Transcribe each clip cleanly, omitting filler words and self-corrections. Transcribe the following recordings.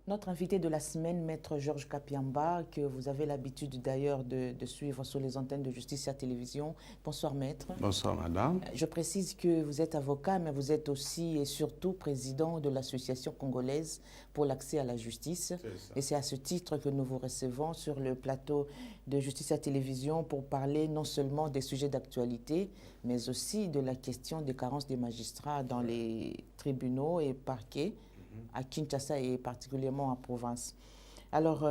Notre invité de la semaine, Maître Georges Kapiamba, que vous avez l'habitude d'ailleurs de suivre sur les antennes de Justicia Télévision. Bonsoir Maître. Bonsoir Madame. Je précise que vous êtes avocat, mais vous êtes aussi et surtout président de l'Association congolaise pour l'accès à la justice. Et c'est à ce titre que nous vous recevons sur le plateau de Justicia Télévision pour parler non seulement des sujets d'actualité, mais aussi de la question des carences des magistrats dans les tribunaux et parquets à Kinshasa et particulièrement en province. Alors,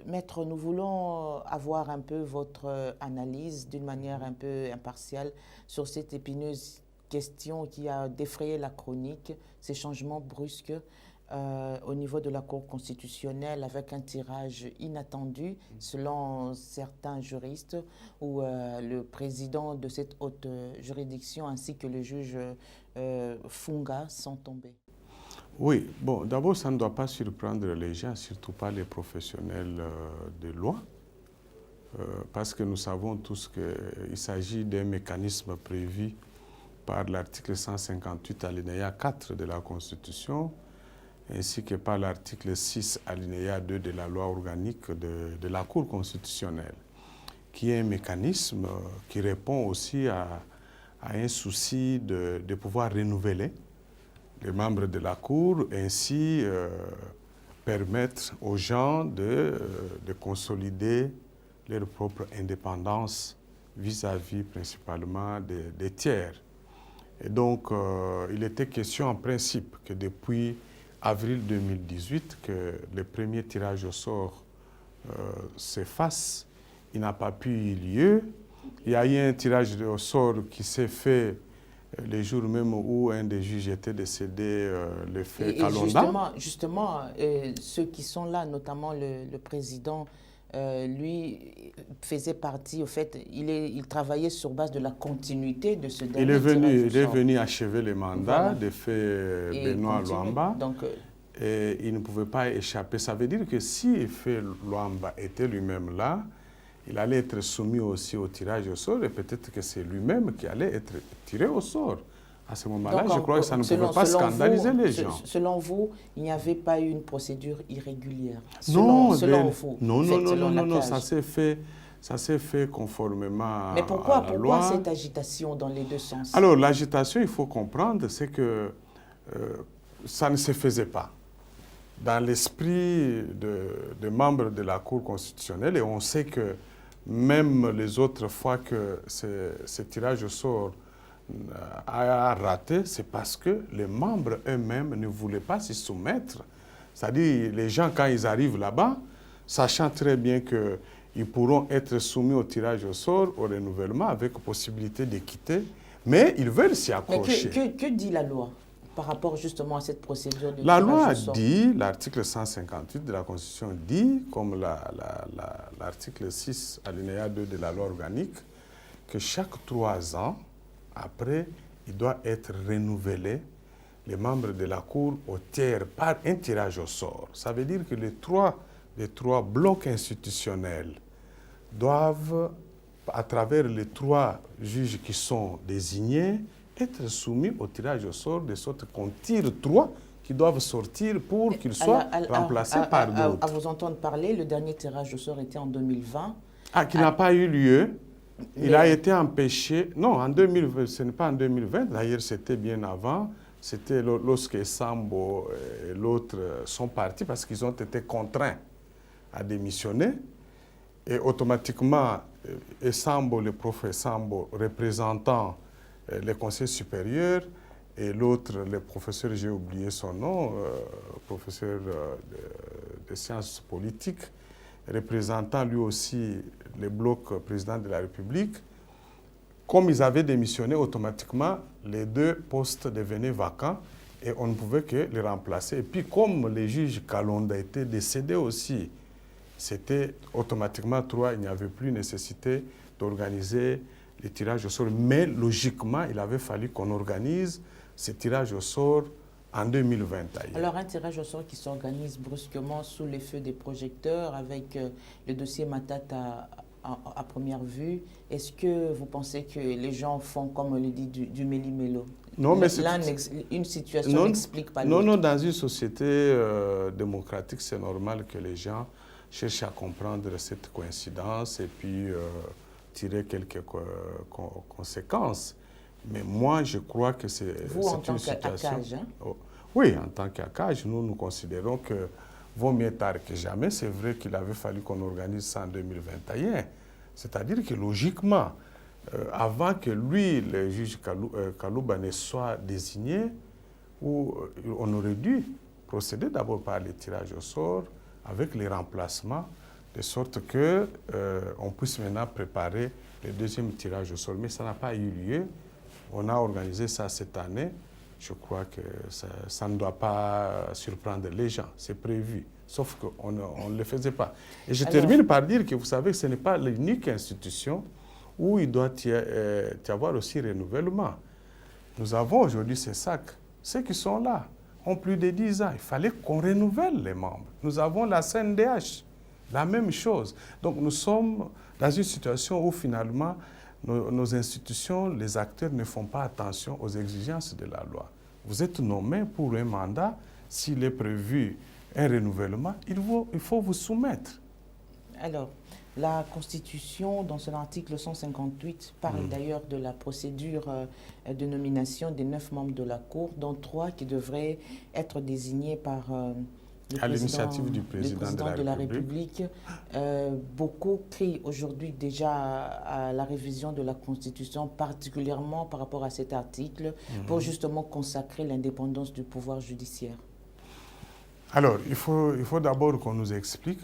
Maître, nous voulons avoir un peu votre analyse d'une manière un peu impartiale sur cette épineuse question qui a défrayé la chronique, ces changements brusques au niveau de la Cour constitutionnelle avec un tirage inattendu selon certains juristes où le président de cette haute juridiction ainsi que le juge Funga sont tombés. Oui, bon, d'abord, ça ne doit pas surprendre les gens, surtout pas les professionnels de loi, parce que nous savons tous qu'il s'agit d'un mécanisme prévu par l'article 158 alinéa 4 de la Constitution, ainsi que par l'article 6 alinéa 2 de la loi organique de la Cour constitutionnelle, qui est un mécanisme qui répond aussi à un souci de pouvoir renouveler les membres de la Cour, ainsi permettre aux gens de consolider leur propre indépendance vis-à-vis principalement des tiers. Et donc, il était question en principe que depuis avril 2018, que le premier tirage au sort se fasse. Il n'a pas pu y lieu. Il y a eu un tirage au sort qui s'est fait les jours même où un des juges était décédé, le fait Kalonda. Justement, ceux qui sont là, notamment le président, lui faisait partie, au fait, il travaillait sur base de la continuité de ce dernier Il est venu achever le mandat de fait Benoît Luamba. Donc, et il ne pouvait pas échapper. Ça veut dire que si fait Luamba était lui-même là, il allait être soumis aussi au tirage au sort et peut-être que c'est lui-même qui allait être tiré au sort. À ce moment-là, je crois que ça ne pouvait pas scandaliser les gens. Selon vous, il n'y avait pas eu une procédure irrégulière? Non, selon vous, non, ça s'est fait conformément à la loi. Mais pourquoi cette agitation dans les deux sens? Alors, l'agitation, il faut comprendre, c'est que ça ne se faisait pas dans l'esprit des membres de la Cour constitutionnelle, et on sait que même les autres fois que ce tirage au sort a raté, c'est parce que les membres eux-mêmes ne voulaient pas s'y soumettre. C'est-à-dire, les gens, quand ils arrivent là-bas, sachant très bien qu'ils pourront être soumis au tirage au sort, au renouvellement, avec possibilité de quitter, mais ils veulent s'y accrocher. Mais que dit la loi par rapport justement à cette procédure de la tirage loi au sort? dit, l'article 158 de la Constitution dit, comme l'article 6 alinéa 2 de la loi organique, que chaque 3 ans, après, il doit être renouvelé les membres de la Cour au tiers par un tirage au sort. Ça veut dire que les trois blocs institutionnels doivent, à travers les 3 juges qui sont désignés, être soumis au tirage au sort, de sorte qu'on tire 3 qui doivent sortir pour qu'ils soient remplacés par d'autres. À vous entendre parler, le dernier tirage au sort était en 2020. Qui n'a pas eu lieu. Il a été empêché. Non, en 2020, ce n'est pas en 2020. D'ailleurs, c'était bien avant. C'était lorsque Sambo et l'autre sont partis parce qu'ils ont été contraints à démissionner. Et automatiquement, Sambo, le professeur Sambo, représentant le conseil supérieur, et l'autre, le professeur, j'ai oublié son nom, professeur de sciences politiques, représentant lui aussi le bloc président de la République. Comme ils avaient démissionné, automatiquement, les 2 postes devenaient vacants et on ne pouvait que les remplacer. Et puis, comme le juge Kalonda était décédé aussi, c'était automatiquement 3, il n'y avait plus nécessité d'organiser les tirages au sort. Mais logiquement, il avait fallu qu'on organise ces tirages au sort en 2020. Alors, un tirage au sort qui s'organise brusquement sous les feux des projecteurs avec le dossier Matata à première vue, est-ce que vous pensez que les gens font, comme on le dit, du méli-mélo? Non, mais une situation n'explique pas l'autre. Non, dans une société démocratique, c'est normal que les gens cherchent à comprendre cette coïncidence et puis tirer quelques conséquences. Mais moi, je crois que c'est une situation... Oui, en tant qu'ACAJ, nous considérons que vaut mieux tard que jamais. C'est vrai qu'il avait fallu qu'on organise ça en 2021. C'est-à-dire que logiquement, avant que lui, le juge Kalouba, ne soit désigné, on aurait dû procéder d'abord par les tirages au sort avec les remplacements, de sorte qu'on puisse maintenant préparer le deuxième tirage au sort. Mais ça n'a pas eu lieu. On a organisé ça cette année. Je crois que ça ne doit pas surprendre les gens. C'est prévu. Sauf qu'on ne le faisait pas. Et je termine par dire que vous savez que ce n'est pas l'unique institution où il doit y avoir aussi renouvellement. Nous avons aujourd'hui ces sacs. Ceux qui sont là ont plus de 10 ans. Il fallait qu'on renouvelle les membres. Nous avons la CNDH, la même chose. Donc nous sommes dans une situation où finalement nos institutions, les acteurs ne font pas attention aux exigences de la loi. Vous êtes nommé pour un mandat, s'il est prévu un renouvellement, il faut vous soumettre. Alors, la Constitution, dans son article 158, parle d'ailleurs de la procédure de nomination des 9 membres de la Cour, dont 3 qui devraient être désignés par à l'initiative du président de la République. Beaucoup crient aujourd'hui déjà à la révision de la Constitution, particulièrement par rapport à cet article, pour justement consacrer l'indépendance du pouvoir judiciaire. Alors, il faut d'abord qu'on nous explique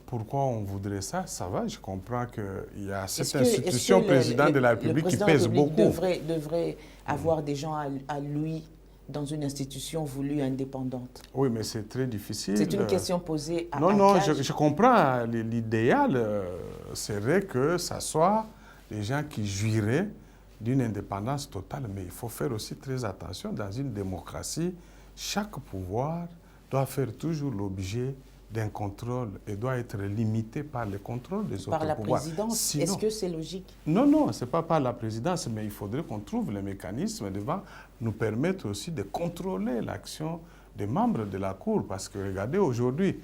pourquoi on voudrait ça. Ça va, je comprends qu'il y a cette institution président de la République qui pèse beaucoup. Le président devrait avoir des gens à lui dans une institution voulue indépendante. Oui, mais c'est très difficile. C'est une question posée à Non, je comprends. L'idéal serait que ce soit les gens qui jouiraient d'une indépendance totale. Mais il faut faire aussi très attention. Dans une démocratie, chaque pouvoir doit faire toujours l'objet d'un contrôle et doit être limité par le contrôle des autres pouvoirs. Par la présidence, est-ce que c'est logique? Non, ce n'est pas par la présidence, mais il faudrait qu'on trouve les mécanismes devant nous permettre aussi de contrôler l'action des membres de la Cour. Parce que regardez, aujourd'hui,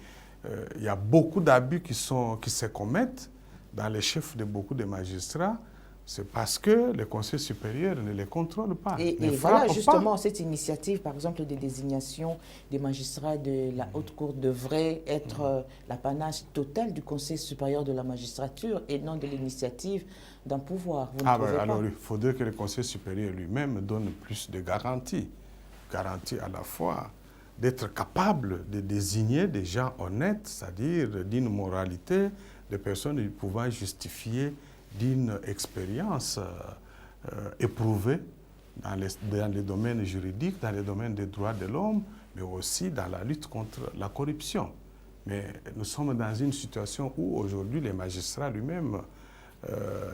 il y a beaucoup d'abus qui se commettent dans les chefs de beaucoup de magistrats. C'est parce que le Conseil supérieur ne les contrôle pas. Et voilà, justement, cette initiative, par exemple, des désignations des magistrats de la Haute Cour devrait être l'apanage total du Conseil supérieur de la magistrature et non de l'initiative d'un pouvoir. Vous ne trouvez pas? Alors, il faudrait que le Conseil supérieur lui-même donne plus de garanties. Garanties à la fois d'être capable de désigner des gens honnêtes, c'est-à-dire d'une moralité, des personnes pouvant justifier d'une expérience éprouvée dans les domaines juridiques, dans les domaines des droits de l'homme, mais aussi dans la lutte contre la corruption. Mais nous sommes dans une situation où aujourd'hui les magistrats lui-même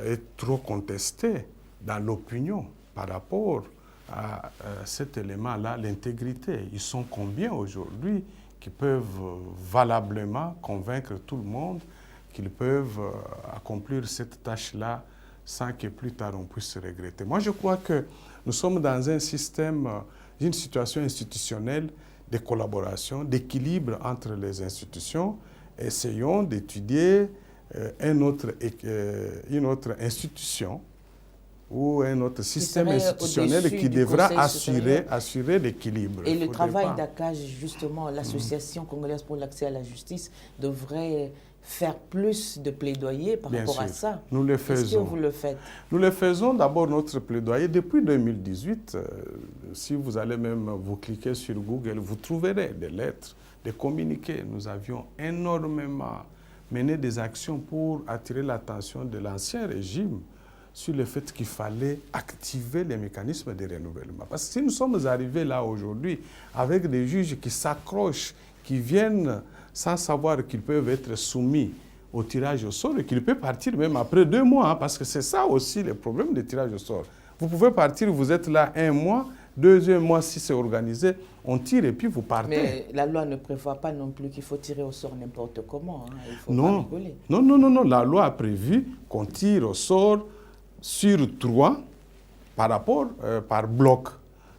est trop contesté dans l'opinion par rapport à cet élément-là, l'intégrité. Ils sont combien aujourd'hui qui peuvent valablement convaincre tout le monde qu'ils peuvent accomplir cette tâche-là sans que plus tard on puisse se regretter. Moi, je crois que nous sommes dans un système, une situation institutionnelle de collaboration, d'équilibre entre les institutions. Essayons d'étudier une autre institution ou un autre système institutionnel qui devra assurer l'équilibre. Et le travail d'ACAJ, justement, l'Association congolaise pour l'accès à la justice, devrait faire plus de plaidoyer par rapport à ça. Nous le faisons. Est-ce que vous le faites? Nous le faisons d'abord notre plaidoyer depuis 2018. Si vous allez même vous cliquer sur Google, vous trouverez des lettres, des communiqués. Nous avions énormément mené des actions pour attirer l'attention de l'ancien régime sur le fait qu'il fallait activer les mécanismes de renouvellement. Parce que si nous sommes arrivés là aujourd'hui avec des juges qui s'accrochent, qui viennent sans savoir qu'ils peuvent être soumis au tirage au sort et qu'ils peuvent partir même après 2 mois, hein, parce que c'est ça aussi le problème des tirages au sort. Vous pouvez partir, vous êtes là 1 mois, 2e mois si c'est organisé, on tire et puis vous partez. Mais la loi ne prévoit pas non plus qu'il faut tirer au sort n'importe comment. Hein. Il faut pas rigoler. Non. La loi a prévu qu'on tire au sort sur 3 par rapport, par bloc.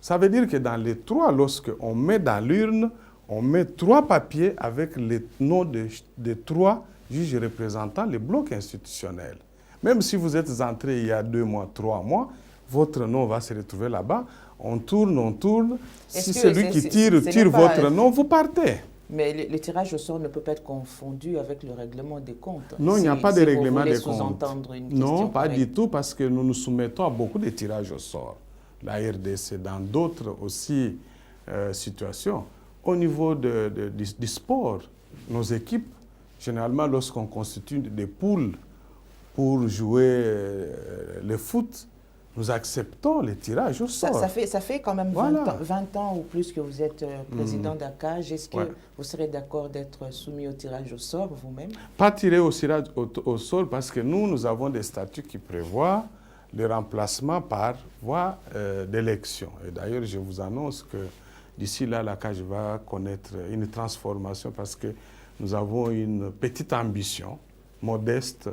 Ça veut dire que dans les 3, lorsqu'on met dans l'urne, on met 3 papiers avec les noms de 3 juges représentants les blocs institutionnels. Même si vous êtes entré il y a 2 mois, 3 mois, votre nom va se retrouver là-bas. On tourne. Si celui qui tire votre nom, vous partez. Mais le tirage au sort ne peut pas être confondu avec le règlement des comptes. Non, il n'y a pas de règlement des comptes. Non, pas du tout, parce que nous nous soumettons à beaucoup de tirages au sort. La RDC, dans d'autres aussi situations. Au niveau du sport, nos équipes, généralement, lorsqu'on constitue des poules pour jouer le foot, nous acceptons les tirages au sort. Ça fait quand même 20 ans ou plus que vous êtes président d'ACAJ. Est-ce que vous serez d'accord d'être soumis au tirage au sort vous-même? Pas tiré au tirage au sort parce que nous avons des statuts qui prévoient le remplacement par voie d'élection. Et d'ailleurs, je vous annonce que d'ici là, l'ACAJ va connaître une transformation parce que nous avons une petite ambition modeste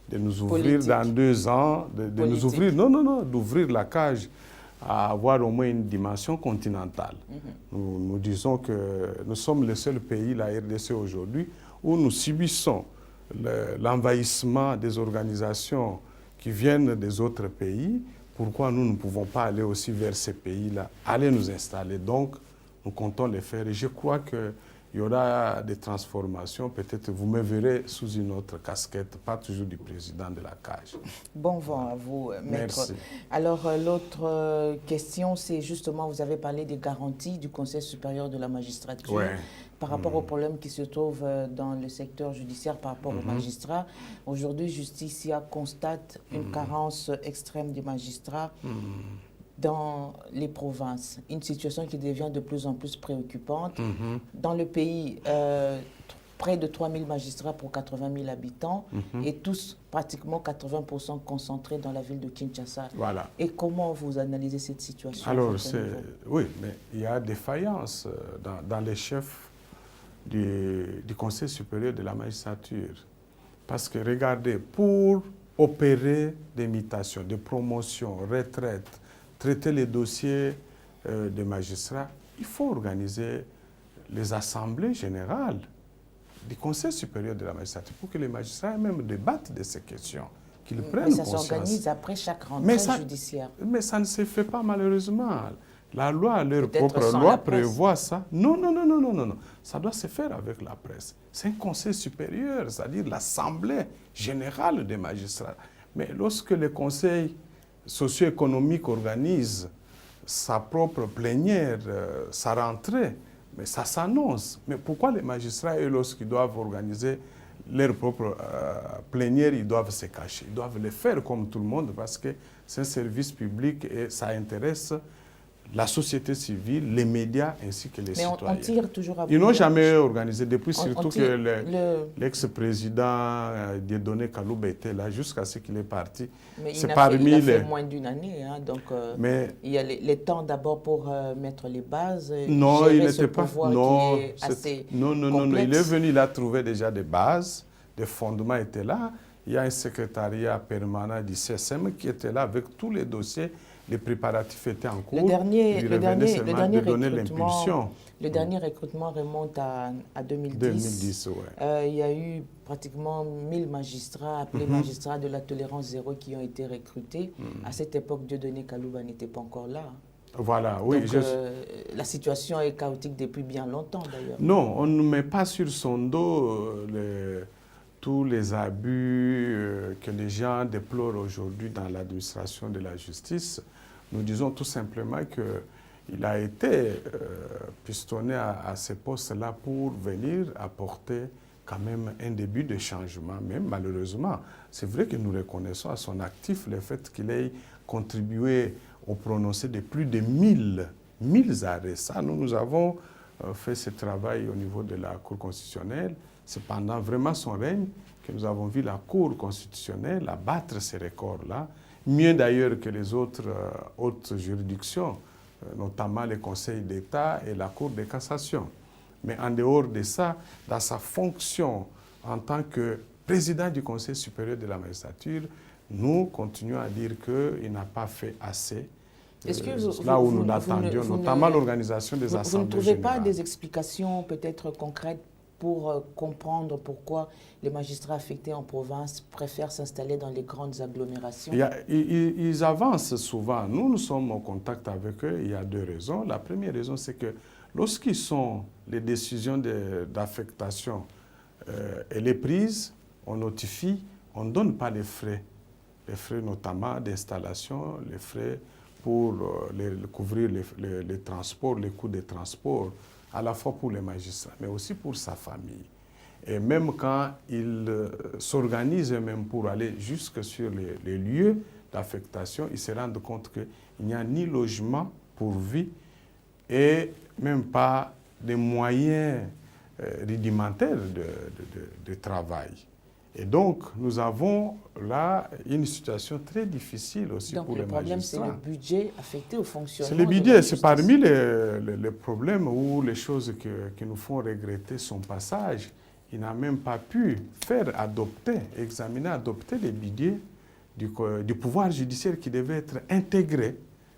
de nous ouvrir dans 2 ans, d'ouvrir la cage à avoir au moins une dimension continentale. Nous disons que nous sommes le seul pays, la RDC aujourd'hui, où nous subissons l'envahissement des organisations qui viennent des autres pays. Pourquoi nous ne pouvons pas aller aussi vers ces pays-là, aller nous installer? Donc, nous comptons les faire et je crois que il y aura des transformations. Peut-être vous me verrez sous une autre casquette, pas toujours du président de la CAJ. Bon vent à vous, maître. Merci. Alors, l'autre question, c'est justement, vous avez parlé des garanties du Conseil supérieur de la magistrature par rapport aux problèmes qui se trouvent dans le secteur judiciaire par rapport aux magistrats. Aujourd'hui, Justicia constate une carence extrême des magistrats dans les provinces, une situation qui devient de plus en plus préoccupante. Dans le pays, près de 3000 magistrats pour 80 000 habitants et tous pratiquement 80% concentrés dans la ville de Kinshasa. Voilà. Et comment vous analysez cette situation? Alors, oui, mais il y a des faillances dans les chefs du Conseil supérieur de la magistrature. Parce que regardez, pour opérer des mutations, des promotions, retraites, traiter les dossiers des magistrats, il faut organiser les assemblées générales du Conseil supérieur de la magistrature pour que les magistrats même débattent de ces questions, qu'ils prennent conscience. Mais ça s'organise après chaque rentrée judiciaire. Mais ça ne se fait pas malheureusement. La loi, leur propre loi prévoit ça. Non. Ça doit se faire avec la presse. C'est un conseil supérieur, c'est-à-dire l'assemblée générale des magistrats. Mais lorsque le conseil socio-économique organise sa propre plénière, sa rentrée, mais ça s'annonce. Mais pourquoi les magistrats, eux, lorsqu'ils doivent organiser leur propre plénière, ils doivent se cacher? Ils doivent le faire comme tout le monde parce que c'est un service public et ça intéresse la société civile, les médias ainsi que les citoyens. Mais on tire toujours à bout. Ils n'ont jamais organisé, depuis surtout que l'ex-président Dieudonné Kalouba était là, jusqu'à ce qu'il est parti. Mais il a fait moins d'une année, hein, donc il y a les temps d'abord pour mettre les bases. Non, il n'était pas. Non, il est venu, il a trouvé déjà des bases, des fondements étaient là. Il y a un secrétariat permanent du CSM qui était là avec tous les dossiers. Les préparatifs étaient en cours. Le dernier recrutement remonte à 2010. 2010, il y a eu pratiquement 1000 magistrats, appelés magistrats de la tolérance zéro, qui ont été recrutés. À cette époque, Dieudonné Kalouba n'était pas encore là. Voilà, oui. Donc, la situation est chaotique depuis bien longtemps, d'ailleurs. Non, on ne met pas sur son dos tous les abus que les gens déplorent aujourd'hui dans l'administration de la justice. Nous disons tout simplement qu'il a été pistonné à ce poste-là pour venir apporter quand même un début de changement, même malheureusement. C'est vrai que nous reconnaissons à son actif le fait qu'il ait contribué au prononcé de plus de 1000 arrêts. Ça, nous avons fait ce travail au niveau de la Cour constitutionnelle. C'est pendant vraiment son règne que nous avons vu la Cour constitutionnelle abattre ces records-là, mieux d'ailleurs que les autres hautes juridictions, notamment les conseils d'État et la Cour de cassation. Mais en dehors de ça, dans sa fonction en tant que président du Conseil supérieur de la magistrature, nous continuons à dire qu'il n'a pas fait assez là où nous l'attendions, notamment l'organisation des assemblées Vous ne trouvez générales. pas des explications peut-être concrètes pour comprendre pourquoi les magistrats affectés en province préfèrent s'installer dans les grandes agglomérations? Ils avancent souvent. Nous sommes en contact avec eux. Il y a deux raisons. La première raison, c'est que lorsqu'ils sont les décisions d'affectation, elle est prise, on notifie, on ne donne pas les frais notamment d'installation, les frais pour couvrir les transports, les coûts des transports, à la fois pour les magistrats, mais aussi pour sa famille. Et même quand ils s'organisent même pour aller jusque sur les lieux d'affectation, ils se rendent compte qu'il n'y a ni logement pourvu et même pas des moyens rudimentaires de travail. Et donc, nous avons là une situation très difficile aussi pour les magistrats. Donc, le problème, c'est le budget affecté au fonctionnement. C'est le budget, c'est parmi les problèmes ou les choses qui nous font regretter son passage. Il n'a même pas pu faire adopter, examiner, adopter les budgets du pouvoir judiciaire qui devait être intégré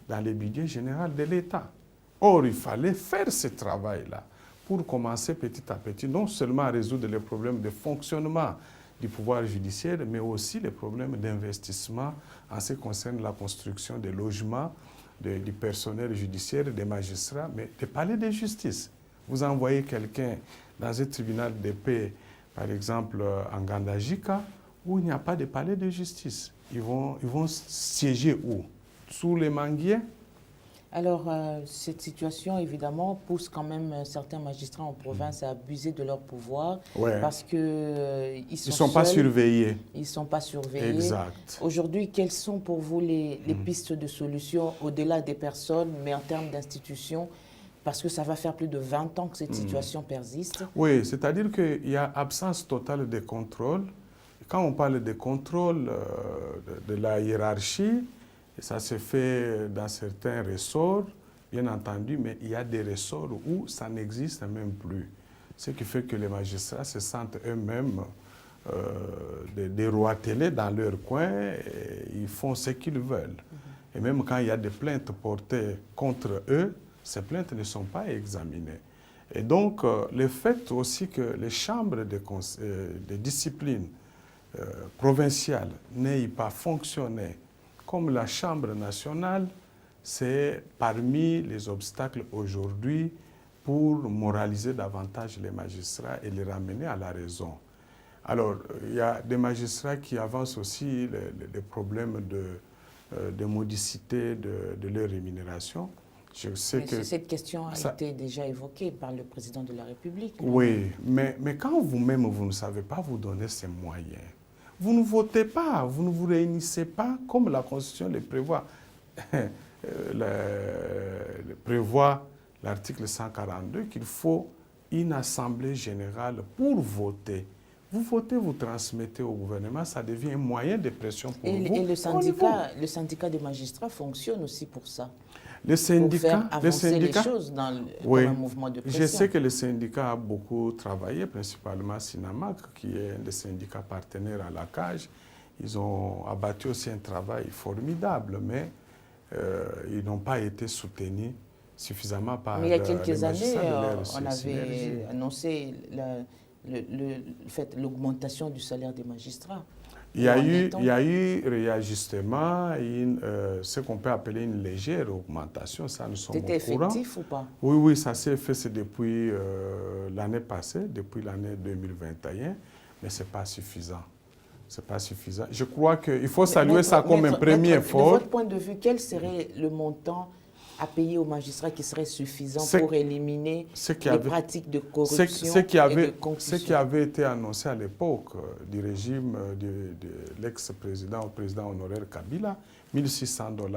dans le budget général de l'État. Or, il fallait faire ce travail-là pour commencer petit à petit, non seulement à résoudre les problèmes de fonctionnement du pouvoir judiciaire, mais aussi les problèmes d'investissement en ce qui concerne la construction des logements, du personnel judiciaire, des magistrats, mais des palais de justice. Vous envoyez quelqu'un dans un tribunal de paix, par exemple en Gandajika, où il n'y a pas de palais de justice. Ils vont siéger où? Sous les manguiers? Alors, cette situation, évidemment, pousse quand même certains magistrats en province à abuser de leur pouvoir parce qu'ils ils sont pas surveillés. Ils ne sont pas surveillés. Exact. Aujourd'hui, quelles sont pour vous les pistes de solution au-delà des personnes, mais en termes d'institutions? Parce que ça va faire plus de 20 ans que cette situation persiste. Oui, c'est-à-dire qu'il y a absence totale de contrôle. Quand on parle de contrôle de la hiérarchie, et ça se fait dans certains ressorts, bien entendu, mais il y a des ressorts où ça n'existe même plus. Ce qui fait que les magistrats se sentent eux-mêmes des rois télé dans leur coin, et ils font ce qu'ils veulent. Et même quand il y a des plaintes portées contre eux, ces plaintes ne sont pas examinées. Et donc, le fait aussi que les chambres de discipline provinciales n'aient pas fonctionné comme la Chambre nationale, c'est parmi les obstacles aujourd'hui pour moraliser davantage les magistrats et les ramener à la raison. Alors, il y a des magistrats qui avancent aussi les problèmes de modicité de leur rémunération. Je sais que cette question a été déjà évoquée par le président de la République. Non? Oui, mais quand vous-même, vous ne savez pas vous donner ces moyens, vous ne votez pas, vous ne vous réunissez pas comme la Constitution le prévoit. Prévoit l'article 142 qu'il faut une assemblée générale pour voter. Vous votez, vous transmettez au gouvernement, ça devient un moyen de pression pour vous. Et le syndicat des magistrats fonctionne aussi pour ça. Le syndicat, pour faire avancer les choses dans un mouvement de pression. Je sais que le syndicat a beaucoup travaillé, principalement Sinamac, qui est un des syndicats partenaires à la CAGE. Ils ont abattu aussi un travail formidable, mais ils n'ont pas été soutenus suffisamment par les magistrats. Mais il y a quelques années, on avait annoncé l'augmentation du salaire des magistrats. Il y a eu réajustement, ce qu'on peut appeler une légère augmentation, ça nous sommes au courant. C'était effectif ou pas? Oui, ça s'est fait, c'est depuis l'année passée, depuis l'année 2021, mais ce n'est pas suffisant. C'est pas suffisant. Je crois qu'il faut saluer ça comme un premier effort. De votre point de vue, quel serait le montant à payer aux magistrats qui serait suffisant pour éliminer les pratiques de corruption et de concussion? Ce qui avait été annoncé à l'époque du régime de l'ex-président au président honoraire Kabila, 1 600 $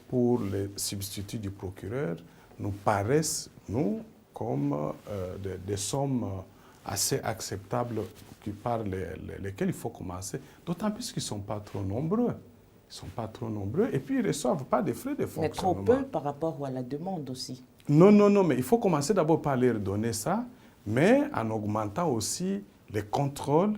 pour les substituts du procureur, nous paraissent, nous, comme des sommes assez acceptables par lesquelles il faut commencer, d'autant plus qu'ils ne sont pas trop nombreux. Ils ne sont pas trop nombreux et puis ils ne reçoivent pas de frais de fonctionnement. Mais trop peu par rapport à la demande aussi. Non, mais il faut commencer d'abord par leur donner ça, mais en augmentant aussi les contrôles,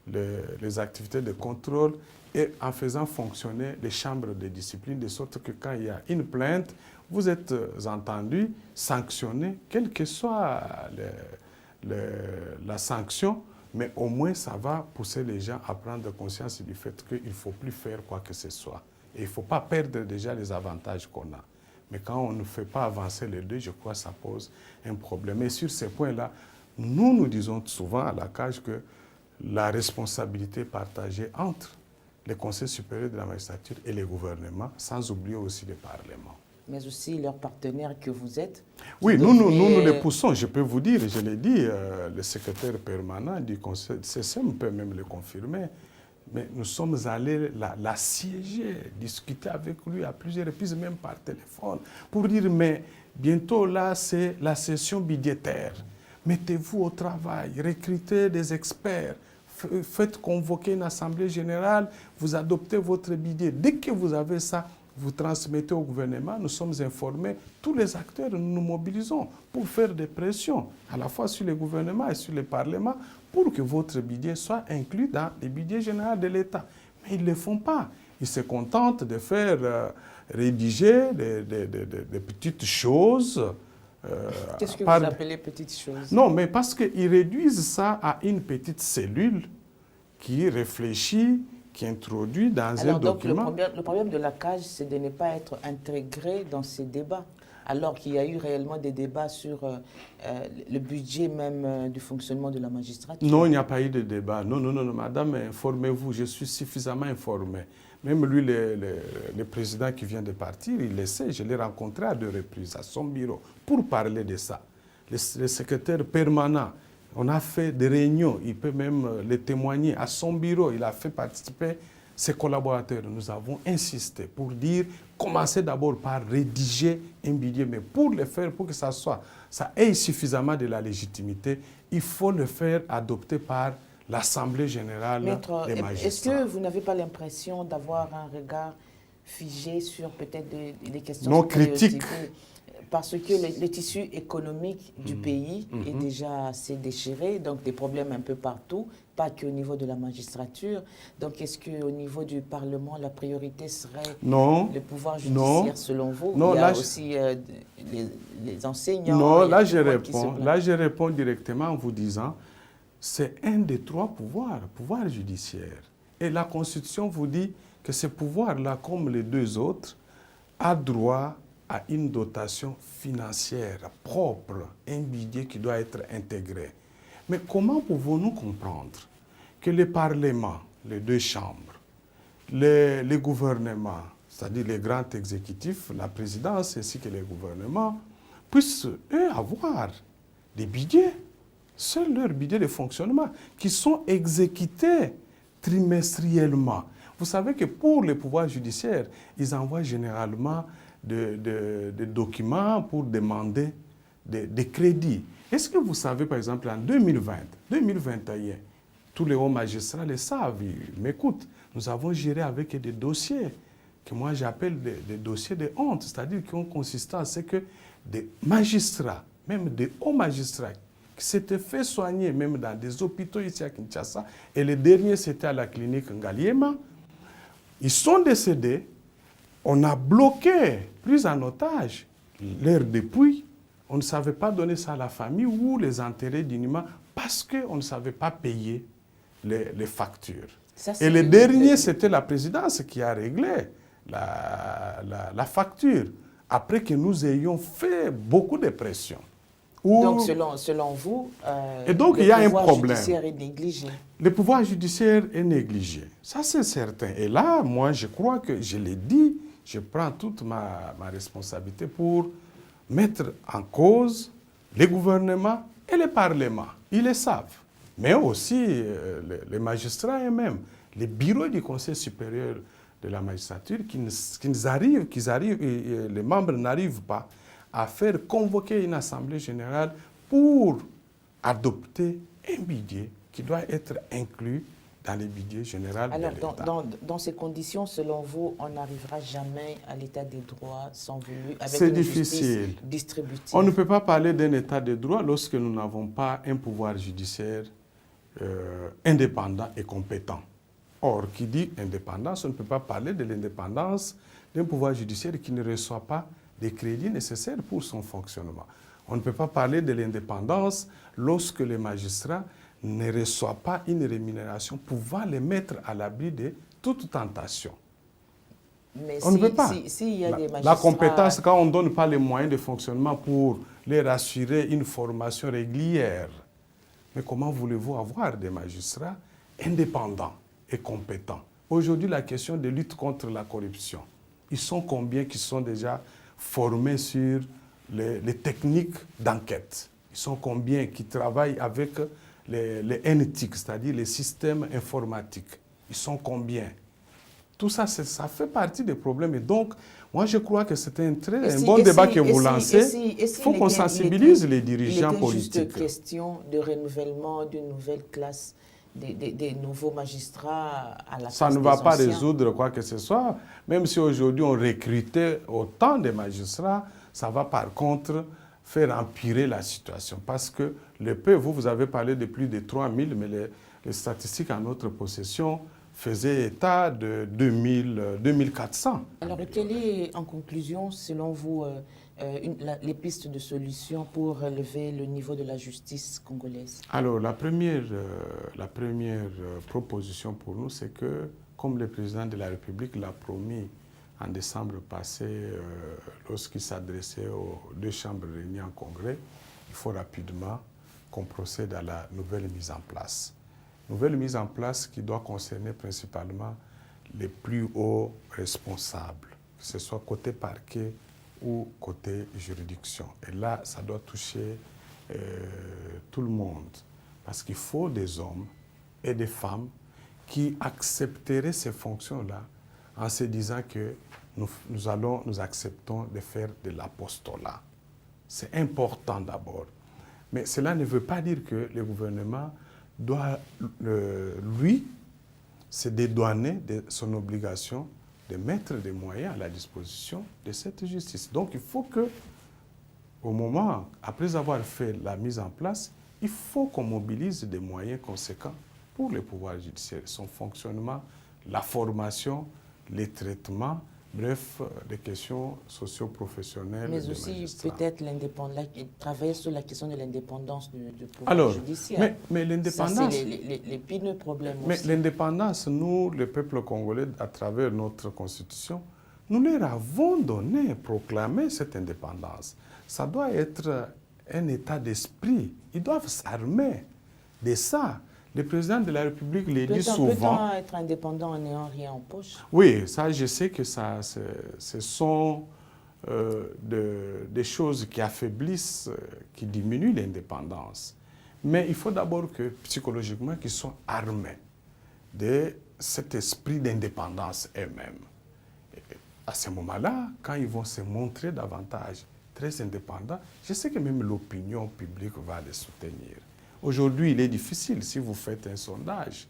les activités de contrôle et en faisant fonctionner les chambres de discipline, de sorte que quand il y a une plainte, vous êtes entendu, sanctionné, quelle que soit la sanction, mais au moins ça va pousser les gens à prendre conscience du fait qu'il ne faut plus faire quoi que ce soit. Et il ne faut pas perdre déjà les avantages qu'on a. Mais quand on ne fait pas avancer les deux, je crois que ça pose un problème. Et sur ces points-là, nous disons souvent à la CAJ que la responsabilité est partagée entre les conseils supérieurs de la magistrature et les gouvernements, sans oublier aussi les parlements. Mais aussi leurs partenaires que vous êtes. Oui, nous les poussons, je peux vous dire, je l'ai dit, le secrétaire permanent du conseil de CSM peut même le confirmer, mais nous sommes allés l'assiéger, discuter avec lui à plusieurs reprises, même par téléphone, pour dire, mais bientôt là, c'est la session budgétaire. Mettez-vous au travail, recrutez des experts, faites convoquer une assemblée générale, vous adoptez votre budget. Dès que vous avez ça, vous transmettez au gouvernement, nous sommes informés, tous les acteurs, nous nous mobilisons pour faire des pressions, à la fois sur le gouvernement et sur le Parlement, pour que votre budget soit inclus dans le budget général de l'État. Mais ils ne le font pas. Ils se contentent de faire rédiger des petites choses. Qu'est-ce que vous appelez petites choses? Non, mais parce qu'ils réduisent ça à une petite cellule qui réfléchit, qui introduit dans un document. Le problème de la CAJ, c'est de ne pas être intégré dans ces débats, alors qu'il y a eu réellement des débats sur le budget même du fonctionnement de la magistrature. Non, il n'y a pas eu de débat. Non, madame, informez-vous, je suis suffisamment informé. Même lui, le président qui vient de partir, il le sait, je l'ai rencontré à 2 reprises à son bureau pour parler de ça. Le secrétaire permanent, on a fait des réunions, il peut même le témoigner. À son bureau, il a fait participer ses collaborateurs. Nous avons insisté pour dire, commencez d'abord par rédiger un budget, mais pour le faire, pour que ça ait suffisamment de la légitimité, il faut le faire adopter par l'Assemblée générale des magistrats. Est-ce que vous n'avez pas l'impression d'avoir un regard figé sur peut-être des questions non critiques? Parce que le tissu économique du pays est déjà assez déchiré, donc des problèmes un peu partout, pas qu'au niveau de la magistrature. Donc est-ce qu'au niveau du Parlement, la priorité serait le pouvoir judiciaire selon vous? Non, il y a aussi les enseignants. Non, là je réponds directement en vous disant, c'est un des 3 pouvoirs judiciaires. Et la Constitution vous dit que ce pouvoir-là, comme les 2 autres, a droit à une dotation financière propre, un budget qui doit être intégré. Mais comment pouvons-nous comprendre que le Parlement, les 2 chambres, les gouvernements, c'est-à-dire les grands exécutifs, la présidence ainsi que les gouvernements, puissent, eux, avoir des budgets, c'est leur budget de fonctionnement, qui sont exécutés trimestriellement. Vous savez que pour les pouvoirs judiciaires, ils envoient généralement des documents pour demander des crédits. Est-ce que vous savez, par exemple, en 2020, 2021, tous les hauts magistrats le savent, ils m'écoutent, nous avons géré avec des dossiers que moi j'appelle des dossiers de honte, c'est-à-dire qui ont consisté à ce que des magistrats, même des hauts magistrats, qui s'étaient fait soigner même dans des hôpitaux ici à Kinshasa, et le dernier c'était à la clinique Ngaliema, ils sont décédés. On a bloqué, pris en otage, leur dépouille. On ne savait pas donner ça à la famille ou les enterrer dignement parce qu'on ne savait pas payer les factures. Et le dernier, c'était la présidence qui a réglé la facture après que nous ayons fait beaucoup de pression. Donc, selon vous, et donc, il y a un problème. Le pouvoir judiciaire est négligé. Le pouvoir judiciaire est négligé. Ça, c'est certain. Et là, moi, je crois que, je l'ai dit, je prends toute ma responsabilité pour mettre en cause les gouvernements et les parlements. Ils le savent. Mais aussi les magistrats eux-mêmes, les bureaux du Conseil supérieur de la magistrature les membres n'arrivent pas à faire convoquer une assemblée générale pour adopter un budget qui doit être inclus dans le budget général de l'État. Alors, dans ces conditions, selon vous, on n'arrivera jamais à l'état des droits sans voulu, avec une justice difficile. Distributive. On ne peut pas parler d'un état de droit lorsque nous n'avons pas un pouvoir judiciaire indépendant et compétent. Or, qui dit indépendance, on ne peut pas parler de l'indépendance d'un pouvoir judiciaire qui ne reçoit pas les crédits nécessaires pour son fonctionnement. On ne peut pas parler de l'indépendance lorsque les magistrats ne reçoivent pas une rémunération pouvant les mettre à l'abri de toute tentation. Mais on ne peut pas. Si y a des magistrats... La compétence, quand on ne donne pas les moyens de fonctionnement pour leur assurer une formation régulière, mais comment voulez-vous avoir des magistrats indépendants et compétents? Aujourd'hui, la question de lutte contre la corruption, ils sont combien qui sont déjà formés sur les techniques d'enquête? Ils sont combien qui travaillent avec les NTIC, c'est-à-dire les systèmes informatiques? Ils sont combien? Tout ça, ça fait partie des problèmes. Et donc, moi, je crois que c'est un bon débat que vous lancez. Il faut qu'on sensibilise les dirigeants politiques. Il était juste question de renouvellement d'une nouvelle classe, des nouveaux magistrats à la place Ça ne va pas résoudre quoi que ce soit. Même si aujourd'hui on recrutait autant de magistrats, ça va par contre faire empirer la situation. Parce que le peu, vous avez parlé de plus de 3000, mais les statistiques en notre possession faisaient état de 2400. Alors, quelle est, en conclusion, selon vous, les pistes de solutions pour relever le niveau de la justice congolaise? Alors, la première proposition pour nous, c'est que, comme le président de la République l'a promis en décembre passé, lorsqu'il s'adressait aux deux chambres réunies en congrès, il faut rapidement qu'on procède à la nouvelle mise en place. Nouvelle mise en place qui doit concerner principalement les plus hauts responsables, que ce soit côté parquet ou côté juridiction. Et là, ça doit toucher tout le monde. Parce qu'il faut des hommes et des femmes qui accepteraient ces fonctions-là en se disant que nous acceptons de faire de l'apostolat. C'est important d'abord. Mais cela ne veut pas dire que le gouvernement doit, lui, se dédouaner de son obligation de mettre des moyens à la disposition de cette justice. Donc il faut que, au moment, après avoir fait la mise en place, il faut qu'on mobilise des moyens conséquents pour le pouvoir judiciaire, son fonctionnement, la formation, les traitements, bref, des questions socio-professionnelles. Mais aussi peut-être travailler sur la question de l'indépendance du pouvoir judiciaire. Mais l'indépendance... Ça, c'est l'épineux problème aussi. Mais l'indépendance, nous, le peuple congolais, à travers notre constitution, nous leur avons donné, proclamé cette indépendance. Ça doit être un état d'esprit. Ils doivent s'armer de ça. Le président de la République le dit souvent... Peut-on être indépendant en n'ayant rien en poche? Oui, ça, je sais que ça, ce sont des choses qui affaiblissent, qui diminuent l'indépendance. Mais il faut d'abord que, psychologiquement, qu'ils soient armés de cet esprit d'indépendance eux-mêmes. À ce moment-là, quand ils vont se montrer davantage très indépendants, je sais que même l'opinion publique va les soutenir. Aujourd'hui, il est difficile, si vous faites un sondage,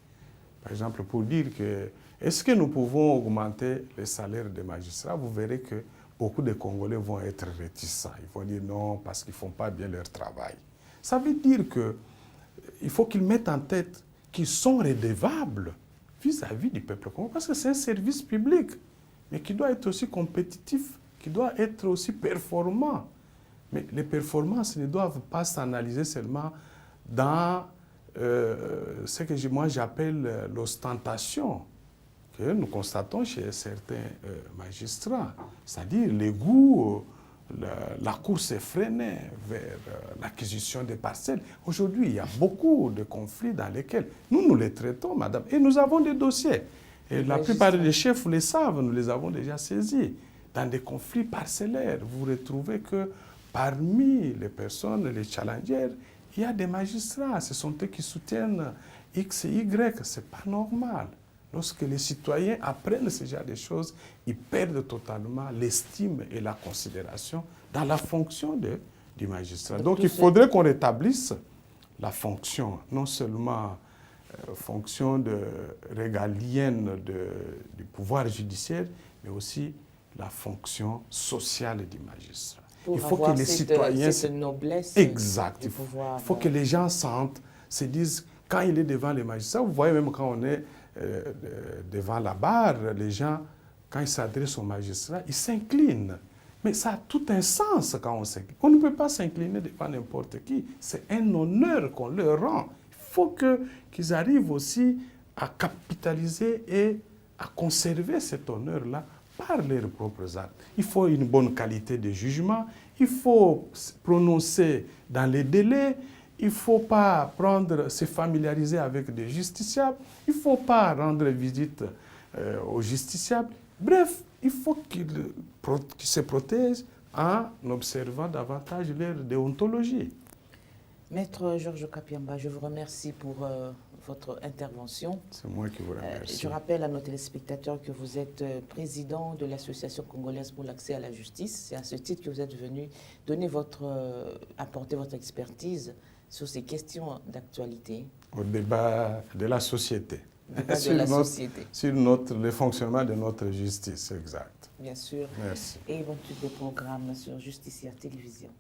par exemple, pour dire que est-ce que nous pouvons augmenter les salaires des magistrats, vous verrez que beaucoup de Congolais vont être réticents. Ils vont dire non parce qu'ils ne font pas bien leur travail. Ça veut dire qu'il faut qu'ils mettent en tête qu'ils sont redevables vis-à-vis du peuple congolais, parce que c'est un service public, mais qui doit être aussi compétitif, qui doit être aussi performant. Mais les performances ne doivent pas s'analyser seulement dans ce que moi j'appelle l'ostentation que nous constatons chez certains magistrats, c'est-à-dire les goûts, la course effrénée vers l'acquisition des parcelles. Aujourd'hui, il y a beaucoup de conflits dans lesquels nous les traitons, madame, et nous avons des dossiers. Et la plupart des chefs le savent, nous les avons déjà saisis. Dans des conflits parcellaires, vous retrouvez que parmi les personnes, les challengers, il y a des magistrats, ce sont eux qui soutiennent X et Y, ce n'est pas normal. Lorsque les citoyens apprennent ce genre de choses, ils perdent totalement l'estime et la considération dans la fonction du magistrat. Donc il faudrait qu'on rétablisse la fonction, non seulement fonction régalienne du pouvoir judiciaire, mais aussi la fonction sociale du magistrat. Pour il faut que les citoyens... cette noblesse. Exact. Il faut que les gens sentent, se disent, quand il est devant les magistrats, vous voyez même quand on est devant la barre, les gens, quand ils s'adressent au magistrat, ils s'inclinent. Mais ça a tout un sens quand on s'incline. On ne peut pas s'incliner devant n'importe qui. C'est un honneur qu'on leur rend. Il faut qu'ils arrivent aussi à capitaliser et à conserver cet honneur-là par leurs propres actes. Il faut une bonne qualité de jugement, il faut prononcer dans les délais, il ne faut pas se familiariser avec des justiciables, il ne faut pas rendre visite aux justiciables. Bref, il faut qu'ils se protègent en observant davantage leur déontologie. Maître Georges Kapiamba, je vous remercie pour votre intervention. C'est moi qui vous remercie. Je rappelle à nos téléspectateurs que vous êtes président de l'Association congolaise pour l'accès à la justice. C'est à ce titre que vous êtes venu apporter votre expertise sur ces questions d'actualité. Au débat de la société. Sur le fonctionnement de notre justice, exact. Bien sûr. Merci. Et bon, tous les programmes sur Justicia Télévision.